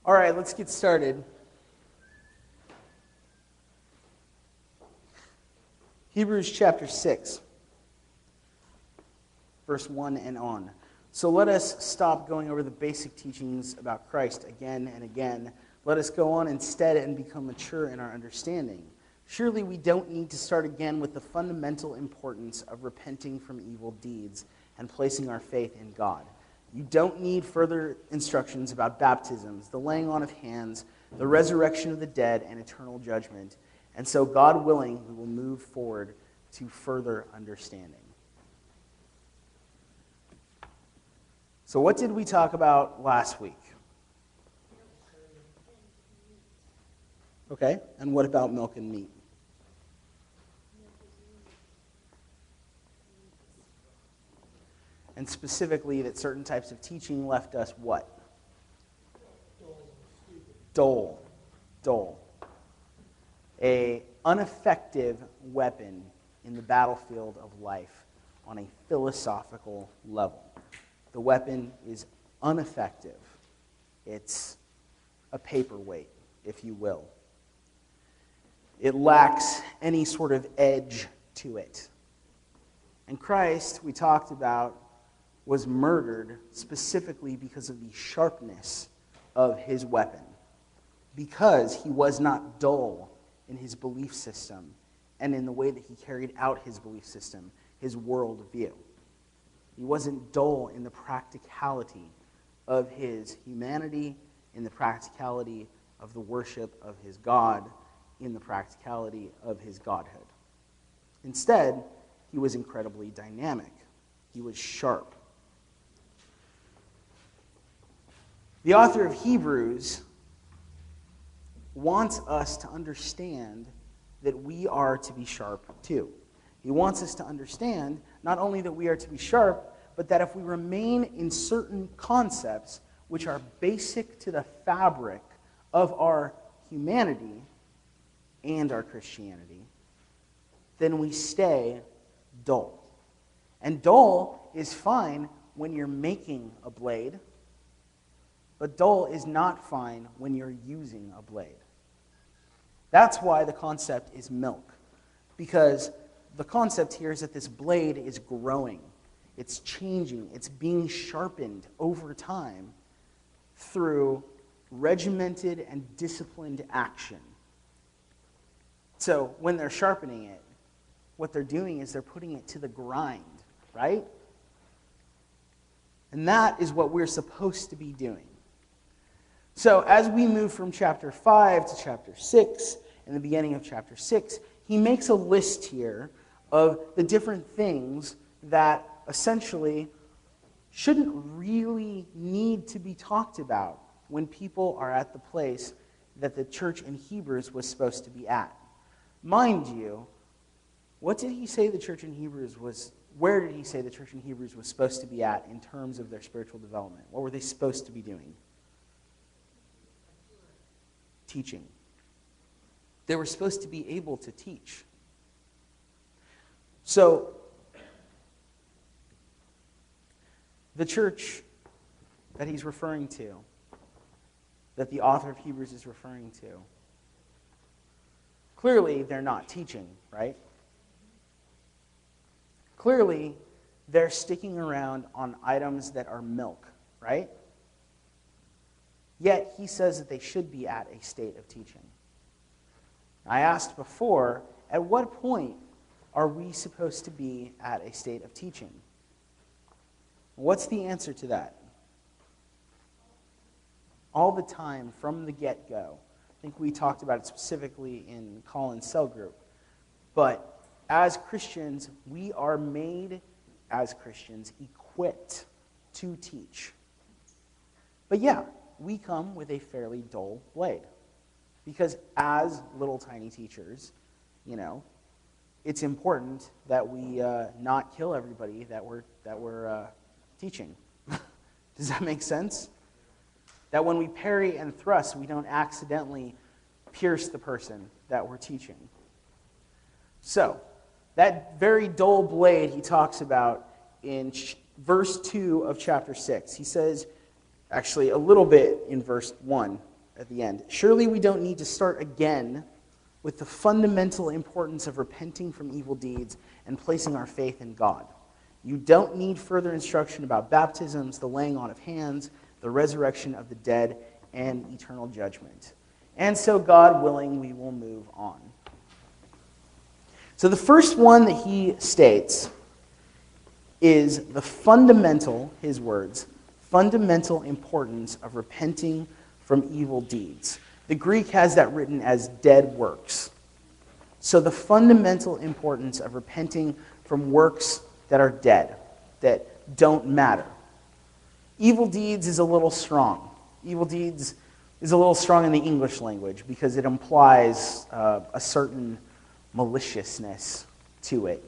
All right, let's get started. Hebrews chapter 6, verse 1 and on. So let us stop going over the basic teachings about Christ again and again. Let us go on instead and become mature in our understanding. Surely we don't need to start again with the fundamental importance of repenting from evil deeds and placing our faith in God. You don't need further instructions about baptisms, the laying on of hands, the resurrection of the dead, and eternal judgment. And so, God willing, we will move forward to further understanding. So what did we talk about last week? Okay, and what about milk and meat? And specifically that certain types of teaching left us what? Dull. A ineffective weapon in the battlefield of life on a philosophical level. The weapon is ineffective. It's a paperweight, if you will. It lacks any sort of edge to it. And Christ, we talked about, was murdered specifically because of the sharpness of his weapon. Because he was not dull in his belief system and in the way that he carried out his belief system, his worldview. He wasn't dull in the practicality of his humanity, in the practicality of the worship of his God, in the practicality of his godhood. Instead, he was incredibly dynamic. He was sharp. The author of Hebrews wants us to understand that we are to be sharp too. He wants us to understand not only that we are to be sharp, but that if we remain in certain concepts which are basic to the fabric of our humanity and our Christianity, then we stay dull. And dull is fine when you're making a blade, but dull is not fine when you're using a blade. That's why the concept is milk, because the concept here is that this blade is growing, it's changing, it's being sharpened over time through regimented and disciplined action. So when they're sharpening it, what they're doing is they're putting it to the grind, right? And that is what we're supposed to be doing. So as we move from chapter 5 to chapter 6, in the beginning of chapter 6, he makes a list here of the different things that essentially shouldn't really need to be talked about when people are at the place that the church in Hebrews was supposed to be at. Mind you, what did he say the church in Hebrews was, where did he say the church in Hebrews was supposed to be at in terms of their spiritual development? What were they supposed to be doing? Teaching. They were supposed to be able to teach. So, the church that he's referring to, that the author of Hebrews is referring to, clearly they're not teaching, right? Clearly, they're sticking around on items that are milk, right? Yet, he says that they should be at a state of teaching. I asked before, at what point are we supposed to be at a state of teaching? What's the answer to that? All the time, from the get-go. I think we talked about it specifically in Colin's cell group. But as Christians, we are made, as Christians, equipped to teach. But yeah, we come with a fairly dull blade. Because as little tiny teachers, it's important that we not kill everybody that we're teaching. Does that make sense? That when we parry and thrust, we don't accidentally pierce the person that we're teaching. So, that very dull blade he talks about in verse 2 of chapter 6. He says, actually a little bit in verse 1. at the end. Surely we don't need to start again with the fundamental importance of repenting from evil deeds and placing our faith in God. You don't need further instruction about baptisms, the laying on of hands, the resurrection of the dead, and eternal judgment. And so, God willing, we will move on. So the first one that he states is the fundamental, his words, fundamental importance of repenting from evil deeds. The Greek has that written as dead works. So the fundamental importance of repenting from works that are dead, that don't matter. Evil deeds is a little strong. Evil deeds is a little strong in the English language because it implies a certain maliciousness to it.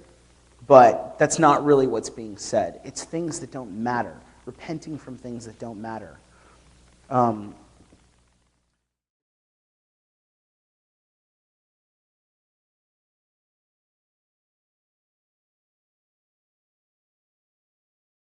But that's not really what's being said. It's things that don't matter. Repenting from things that don't matter.